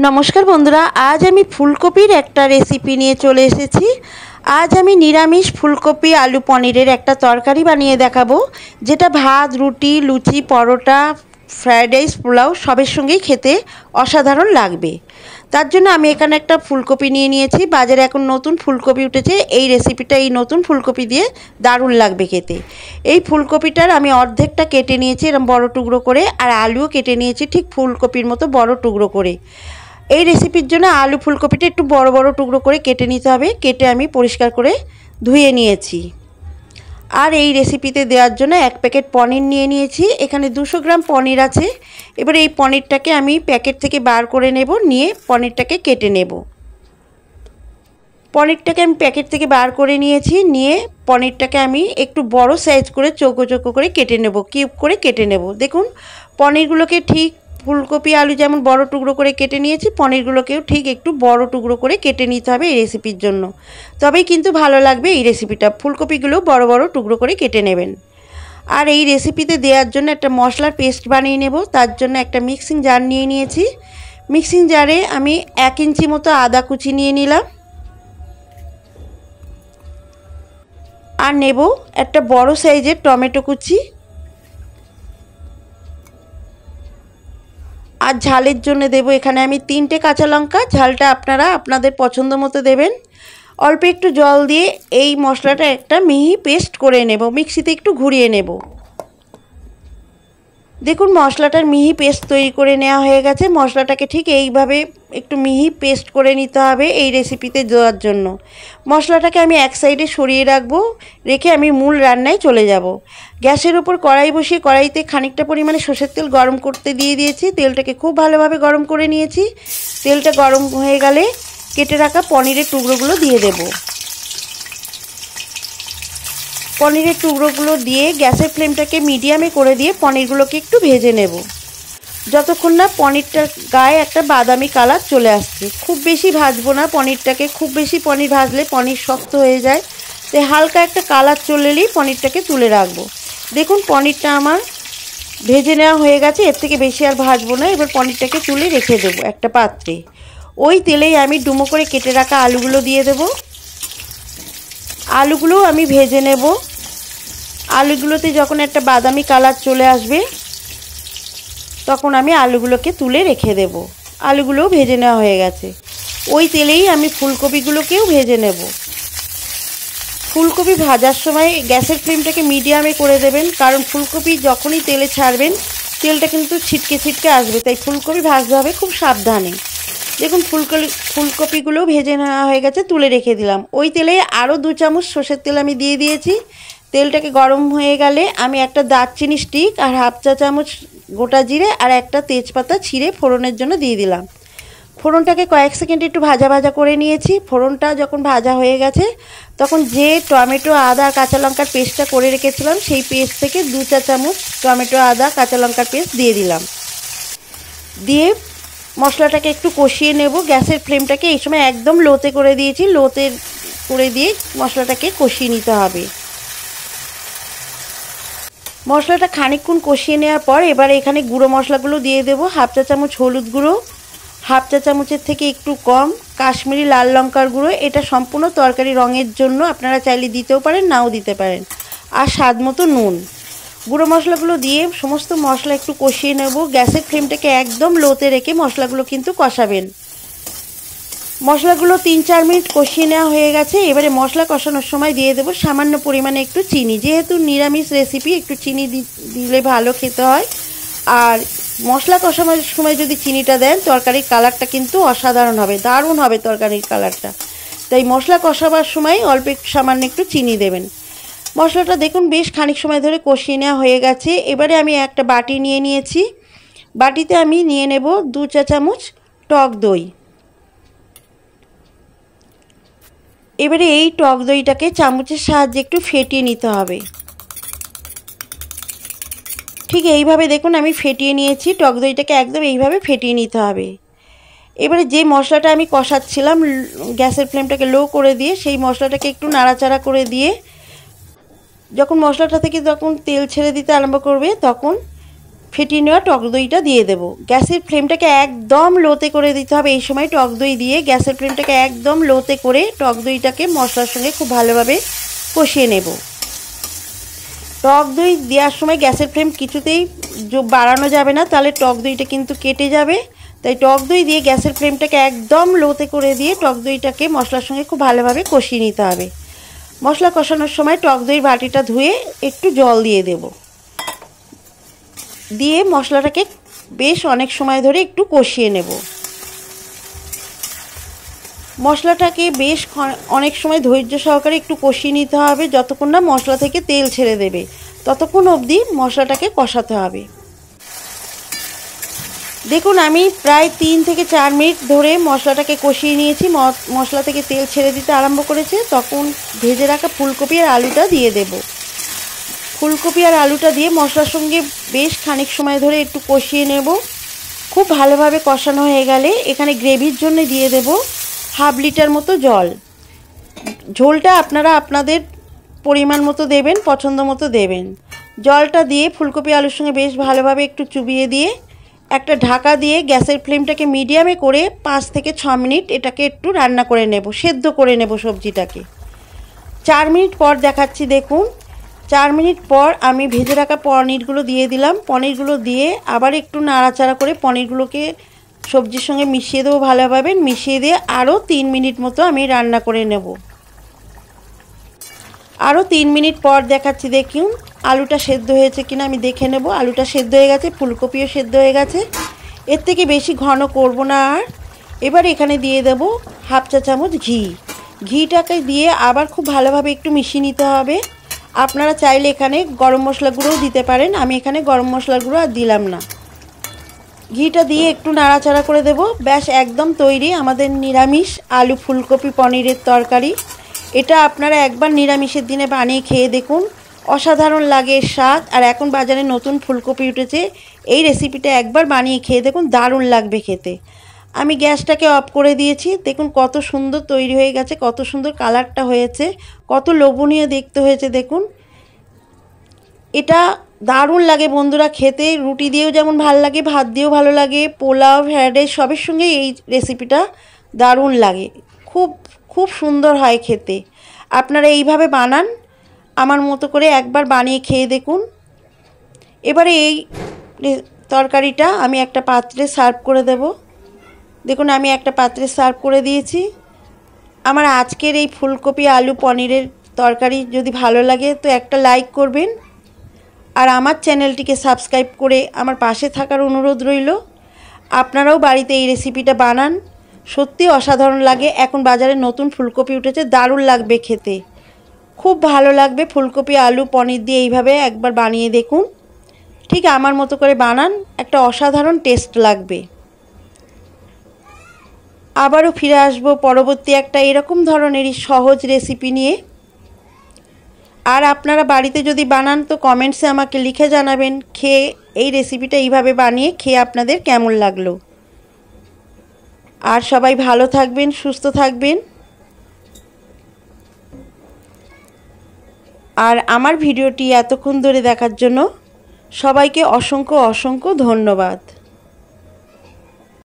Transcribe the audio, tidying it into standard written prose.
নমস্কার বন্ধুরা, আজ আমি ফুলকপির একটা রেসিপি নিয়ে চলে এসেছি। আজ আমি নিরামিষ ফুলকপি আলু পনিরের একটা তরকারি বানিয়ে দেখাবো, যেটা ভাত, রুটি, লুচি, পরোটা, ফ্রায়েড রাইস, পোলাও সবের সঙ্গেই খেতে অসাধারণ লাগবে। তার জন্য আমি এখানে একটা ফুলকপি নিয়ে নিয়েছি। বাজারে এখন নতুন ফুলকপি উঠেছে। এই রেসিপিটা এই নতুন ফুলকপি দিয়ে দারুণ লাগবে খেতে। এই ফুলকপিটার আমি অর্ধেকটা কেটে নিয়েছি এরকম বড় টুকরো করে, আর আলুও কেটে নিয়েছি ঠিক ফুলকপির মতো বড় টুকরো করে। এই রেসিপির জন্য আলু ফুলকপিটা একটু বড় বড় টুকরো করে কেটে নিতে হবে। কেটে আমি পরিষ্কার করে ধুয়ে নিয়েছি। আর এই রেসিপিতে দেওয়ার জন্য এক প্যাকেট পনির নিয়ে নিয়েছি। এখানে 200 গ্রাম পনির আছে। এবার এই পনিরটাকে আমি প্যাকেট থেকে বার করে নেব, নিয়ে পনিরটাকে কেটে নেব। পনিরটাকে আমি প্যাকেট থেকে বার করে নিয়েছি। নিয়ে পনিরটাকে আমি একটু বড় সাইজ করে চৌকো চৌকো করে কেটে নেব, কিউব করে কেটে নেব। দেখুন, পনিরগুলোকে ঠিক ফুলকপি আলু যেমন বড় টুকরো করে কেটে নিয়েছি, পনিরগুলোকেও ঠিক একটু বড় টুকরো করে কেটে নিতে হবে এই রেসিপির জন্য। তবেই কিন্তু ভালো লাগবে এই রেসিপিটা। ফুলকপিগুলো বড় বড় টুকরো করে কেটে নেবেন। আর এই রেসিপিতে দেওয়ার জন্য একটা মশলার পেস্ট বানিয়ে নেব। তার জন্য একটা মিক্সিং জার নিয়ে নিয়েছি। মিক্সিং জারে আমি 1 ইঞ্চি মতো আদা কুচি নিয়ে নিলাম। আর নেব একটা বড় সাইজের টমেটো কুচি। আর ঝালের জন্য দেব এখানে আমি 3টে কাঁচা লঙ্কা। ঝালটা আপনারা আপনাদের পছন্দ মতো দেবেন। অল্প একটু জল দিয়ে এই মশলাটা একটা মিহি পেস্ট করে নেব, মিক্সিতে একটু ঘুরিয়ে নেব। দেখুন, মশলাটার মিহি পেস্ট তৈরি করে নেওয়া হয়ে গেছে। মশলাটাকে ঠিক এইভাবে একটু মিহি পেস্ট করে নিতে হবে এই রেসিপিতে দেওয়ার জন্য। মশলাটাকে আমি এক সাইডে সরিয়ে রাখবো, রেখে আমি মূল রান্নায় চলে যাব। গ্যাসের উপর কড়াই বসিয়ে কড়াইতে খানিকটা পরিমাণে সর্ষের তেল গরম করতে দিয়ে দিয়েছি। তেলটাকে খুব ভালোভাবে গরম করে নিয়েছি। তেলটা গরম হয়ে গেলে কেটে রাখা পনিরের টুকরোগুলো দিয়ে দেব। পনিরের টুকরোগুলো দিয়ে গ্যাসের ফ্লেমটাকে মিডিয়ামে করে দিয়ে পনিরগুলোকে একটু ভেজে নেব, যতক্ষণ না পনিরটার গায়ে একটা বাদামি কালার চলে আসছে। খুব বেশি ভাজবো না পনিরটাকে, খুব বেশি পনির ভাজলে পনির শক্ত হয়ে যায়। তাই হালকা একটা কালার চলে এলেই পনিরটাকে তুলে রাখবো। দেখুন, পনিরটা আমার ভেজে নেওয়া হয়ে গেছে। এর থেকে বেশি আর ভাজবো না। এবার পনিরটাকে তুলে রেখে দেবো একটা পাত্রে। ওই তেলেই আমি ডুমো করে কেটে রাখা আলুগুলো দিয়ে দেবো। আলুগুলো আমি ভেজে নেব। আলুগুলোতে যখন একটা বাদামি কালার চলে আসবে, তখন আমি আলুগুলোকে তুলে রেখে দেব। আলুগুলোও ভেজে নেওয়া হয়ে গেছে। ওই তেলেই আমি ফুলকপিগুলোকেও ভেজে নেব। ফুলকপি ভাজার সময় গ্যাসের ফ্লেমটাকে মিডিয়ামে করে দেবেন, কারণ ফুলকপি যখনই তেলে ছাড়বেন তেলটা কিন্তু ছিটকে ছিটকে আসবে। তাই ফুলকপি ভাজতে হবে খুব সাবধানে। দেখুন, ফুলকপিগুলোও ভেজে নেওয়া হয়ে গেছে, তুলে রেখে দিলাম। ওই তেলে আরও 2 চামচ সর্ষের তেল আমি দিয়ে দিয়েছি। তেলটাকে গরম হয়ে গেলে আমি একটা দারচিনি স্টিক আর হাফ চা চামচ গোটা জিরে আর একটা তেজপাতা ছিঁড়ে ফোড়নের জন্য দিয়ে দিলাম। ফোড়নটাকে কয়েক সেকেন্ড একটু ভাজা ভাজা করে নিয়েছি। ফোড়নটা যখন ভাজা হয়ে গেছে, তখন যে টমেটো, আদা, কাঁচা লঙ্কার পেস্টটা করে রেখেছিলাম, সেই পেস্ট থেকে 2 চা চামচ টমেটো, আদা, কাঁচা লঙ্কার পেস্ট দিয়ে দিলাম। দিয়ে মশলাটাকে একটু কষিয়ে নেব। গ্যাসের ফ্লেমটাকে এই সময় একদম লোতে করে দিয়েছি। লোতে করে দিয়ে মশলাটাকে কষিয়ে নিতে হবে। মশলাটা খানিকক্ষণ কষিয়ে নেওয়ার পর এবার এখানে গুঁড়ো মশলাগুলো দিয়ে দেবো। হাফ চা চামচ হলুদ গুঁড়ো, হাফ চা চামচের থেকে একটু কম কাশ্মীরি লাল লঙ্কার গুঁড়ো। এটা সম্পূর্ণ তরকারি রঙের জন্য, আপনারা চাইলে দিতেও পারেন, নাও দিতে পারেন। আর স্বাদ মতো নুন। গুঁড়ো মশলাগুলো দিয়ে সমস্ত মশলা একটু কষিয়ে নেব। গ্যাসের ফ্লেমটাকে একদম লোতে রেখে মশলাগুলো কিন্তু কষাবেন। মশলাগুলো 3-4 মিনিট কষিয়ে নেওয়া হয়ে গেছে। এবারে মশলা কষানোর সময় দিয়ে দেবো সামান্য পরিমাণে একটু চিনি। যেহেতু নিরামিষ রেসিপি, একটু চিনি দিলে ভালো খেতে হয়। আর মশলা কষানোর সময় যদি চিনিটা দেন, তরকারির কালারটা কিন্তু অসাধারণ হবে, দারুণ হবে তরকারির কালারটা। তাই মশলা কষাবার সময় অল্প একটু সামান্য একটু চিনি দেবেন। মশলাটা দেখুন বেশ খানিক সময় ধরে কষিয়ে নেওয়া হয়ে গেছে। এবারে আমি একটা বাটি নিয়ে নিয়েছি। বাটিতে আমি নিয়ে নেব 2 চা চামচ টক দই। এবারে এই টক দইটাকে চামচের সাহায্যে একটু ফেটিয়ে নিতে হবে। ঠিক এইভাবে দেখুন আমি ফেটিয়ে নিয়েছি। টক দইটাকে একদম এইভাবে ফেটিয়ে নিতে হবে। এবারে যে মশলাটা আমি কষাচ্ছিলাম গ্যাসের ফ্লেমটাকে লো করে দিয়ে, সেই মশলাটাকে একটু নাড়াচাড়া করে দিয়ে যখন মশলাটা থেকে তেল ছেড়ে দিতে আরম্ভ করবে, তখন ফেটিয়ে নেওয়া টক দইটা দিয়ে দেব। গ্যাসের ফ্লেমটাকে একদম লোতে করে দিতে হবে। এই সময় টক দই দিয়ে গ্যাসের ফ্লেমটাকে একদম লোতে করে টক দইটাকে মশলার সঙ্গে খুব ভালোভাবে কষিয়ে নেব। টক দই দেওয়ার সময় গ্যাসের ফ্লেম কিছুতেই বাড়ানো যাবে না, তাহলে টক দইটা কিন্তু কেটে যাবে। তাই টক দই দিয়ে গ্যাসের ফ্লেমটাকে একদম লোতে করে দিয়ে টক দইটাকে মশলার সঙ্গে খুব ভালোভাবে কষিয়ে নিতে হবে। মশলা কষানোর সময় টক দই বাটিটা ধুয়ে একটু জল দিয়ে দেব, দিয়ে মশলাটাকে বেশ অনেক সময় ধরে একটু কষিয়ে নেব। মশলাটাকে বেশ অনেক সময় ধৈর্য সহকারে একটু কষিয়ে নিতে হবে, যতক্ষণ না মশলা থেকে তেল ছেড়ে দেবে ততক্ষণ অবধি মশলাটাকে কষাতে হবে। দেখুন আমি প্রায় 3 থেকে 4 মিনিট ধরে মশলাটাকে কষিয়ে নিয়েছি। মশলা থেকে তেল ছেড়ে দিতে আরম্ভ করেছে। তখন ভেজে রাখা ফুলকপি আর আলুটা দিয়ে দেব। ফুলকপি আর আলুটা দিয়ে মশলার সঙ্গে বেশ খানিক সময় ধরে একটু কষিয়ে নেব। খুব ভালোভাবে কষানো হয়ে গেলে এখানে গ্রেভির জন্য দিয়ে দেব 1/2 লিটার মতো জল। ঝোলটা আপনারা আপনাদের পরিমাণ মতো দেবেন, পছন্দ মতো দেবেন। জলটা দিয়ে ফুলকপি আলুর সঙ্গে বেশ ভালোভাবে একটু চুবিয়ে দিয়ে একটা ঢাকা দিয়ে গ্যাসের ফ্লেমটাকে মিডিয়ামে করে 5 থেকে 6 মিনিট এটাকে একটু রান্না করে নেব, সেদ্ধ করে নেব সবজিটাকে। 4 মিনিট পর দেখাচ্ছি। দেখুন 4 মিনিট পর আমি ভেজে রাখা পনিরগুলো দিয়ে দিলাম। পনিরগুলো দিয়ে আবার একটু নাড়াচাড়া করে পনিরগুলোকে সবজির সঙ্গে মিশিয়ে দেবো ভালোভাবে। মিশিয়ে দিয়ে আরও 3 মিনিট মতো আমি রান্না করে নেব। আরও 3 মিনিট পর দেখাচ্ছি। দেখুন আলুটা সেদ্ধ হয়েছে কিনা আমি দেখে নেব। আলুটা সেদ্ধ হয়ে গেছে, ফুলকপিও সেদ্ধ হয়ে গেছে। এর থেকে বেশি ঘন করব না আর। এবার এখানে দিয়ে দেব 1/2 চা চামচ ঘি। ঘিটাকে দিয়ে আবার খুব ভালোভাবে একটু মিশিয়ে নিতে হবে। আপনারা চাইলে এখানে গরম মশলা গুঁড়োও দিতে পারেন, আমি এখানে গরম মশলার গুঁড়ো আর দিলাম না। ঘিটা দিয়ে একটু নাড়াচাড়া করে দেব। ব্যাস একদম তৈরি আমাদের নিরামিষ আলু ফুলকপি পনিরের তরকারি। এটা আপনারা একবার নিরামিষের দিনে বানিয়ে খেয়ে দেখুন, অসাধারণ লাগে স্বাদ। আর এখন বাজারে নতুন ফুলকপি উঠেছে, এই রেসিপিটা একবার বানিয়ে খেয়ে দেখুন, দারুণ লাগবে খেতে। আমি গ্যাসটাকে অফ করে দিয়েছি। দেখুন কত সুন্দর তৈরি হয়ে গেছে, কত সুন্দর কালারটা হয়েছে, কত লোভনীয় দেখতে হয়েছে। দেখুন এটা দারুণ লাগে বন্ধুরা খেতে। রুটি দিয়েও যেমন ভালো লাগে, ভাত দিয়েও ভালো লাগে, পোলাও ফ্রাইড রাইস সবের সঙ্গে এই রেসিপিটা দারুণ লাগে। খুব খুব সুন্দর হয় খেতে। আপনারা এইভাবে বানান, আমার মতো করে একবার বানিয়ে খেয়ে দেখুন। এবারে এই তরকারিটা আমি একটা পাত্রে সার্ভ করে দেব। দেখুন আমি একটা পাত্রে সার্ভ করে দিয়েছি। আমার আজকের এই ফুলকপি আলু পনিরের তরকারি যদি ভালো লাগে তো একটা লাইক করবেন, আর আমার চ্যানেলটিকে সাবস্ক্রাইব করে আমার পাশে থাকার অনুরোধ রইল। আপনারাও বাড়িতে এই রেসিপিটা বানান, সত্যি অসাধারণ লাগে। এখন বাজারে নতুন ফুলকপি উঠেছে, দারুণ লাগবে খেতে, খুব ভালো লাগবে। ফুলকপি আলু পনির দিয়ে এইভাবে একবার বানিয়ে দেখুন, ঠিক আমার মতো করে বানান, একটা অসাধারণ টেস্ট লাগবে। আবারও ফিরে আসব পরবর্তী একটা এরকম ধরনেরই সহজ রেসিপি নিয়ে। আর আপনারা বাড়িতে যদি বানান তো কমেন্টসে আমাকে লিখে জানাবেন খেয়ে, এই রেসিপিটা এইভাবে বানিয়ে খেয়ে আপনাদের কেমন লাগলো। আর সবাই ভালো থাকবেন, সুস্থ থাকবেন। আর আমার ভিডিওটি এতক্ষণ ধরে দেখার জন্য সবাইকে অসংখ্য অসংখ্য ধন্যবাদ।